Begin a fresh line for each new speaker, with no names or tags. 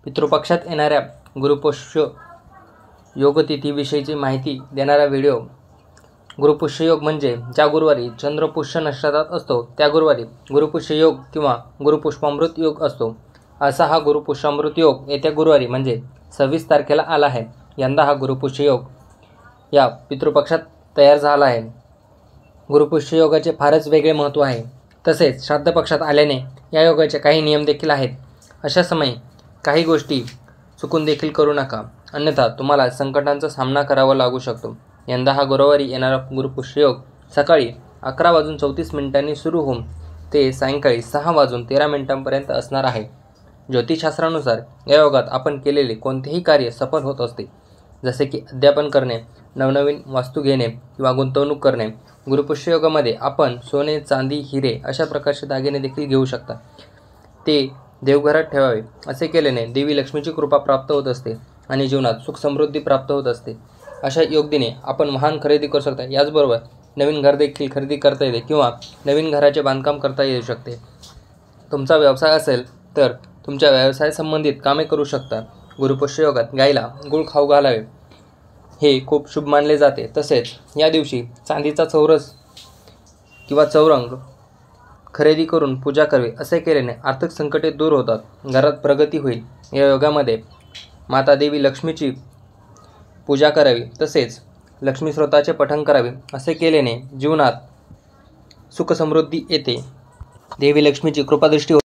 पितृपक्षात येणाऱ्या गुरुपुष्य योगतिथीविषयीची माहिती देणारा व्हिडिओ. गुरुपुष्य योग म्हणजे ज्या गुरुवारी चंद्रपुष्य नक्षत्रात असतो त्या गुरुवारी गुरुपुष्य योग किंवा गुरुपुष्पामृत योग असतो. असा हा गुरुपुष्पामृत योग येत्या गुरुवारी म्हणजे 26 तारखेला आला आहे. यंदा हा गुरुपुष्य योग या पितृपक्षात तयार झाला आहे. गुरुपुष्य योगाचे फारच वेगळे महत्त्व आहे. तसेच श्राद्ध पक्षात आल्याने या योगाचे काही नियम देखील आहेत. अशा समयी काही गोष्टी चुकून देखील करू नका, अन्यथा तुम्हाला संकटांचा सामना करावा लागू शकतो. यंदा हा गुरुवारी येणारा गुरुपुष्य योग सकाळी 11:34 सुरू होऊन ते सायंकाळी 6:13 असणार आहे. ज्योतिषशास्त्रानुसार या योगात आपण केलेले कोणतेही कार्य सफल होत असते, जसे की अध्यापन करणे, नवनवीन वस्तू घेणे किंवा गुंतवणूक करणे. गुरुपुष्य योगामध्ये आपण सोने, चांदी, हिरे अशा प्रकारचे दागिने देखील घेऊ शकता. ते देवघरात ठेवावे. असे केल्याने देवी लक्ष्मीची कृपा प्राप्त होत असते आणि जीवनात सुख समृद्धी प्राप्त होत असते. अशा योगदिने आपण वाहन खरेदी करू शकता. याचबरोबर नवीन घर देखील खरेदी करता येते किंवा नवीन घराचे बांधकाम करता येऊ शकते. तुमचा व्यवसाय असेल तर तुमच्या व्यवसायासंबंधित कामे करू शकता. गुरुपुष्य योगात गायीला गूळ खाऊ घालावे हे खूप शुभ मानले जाते. तसेच या दिवशी चांदीचा चौरस किंवा चौरंग खरेदी करून पूजा करावी. असे केल्याने आर्थिक संकटे दूर होतात, घरात प्रगती होईल. या योगामध्ये माता देवी लक्ष्मीची पूजा करावी, तसेच लक्ष्मी स्तोत्राचे पठण करावे. असे केल्याने जीवनात सुख समृद्धी येते, देवी लक्ष्मीची कृपादृष्टी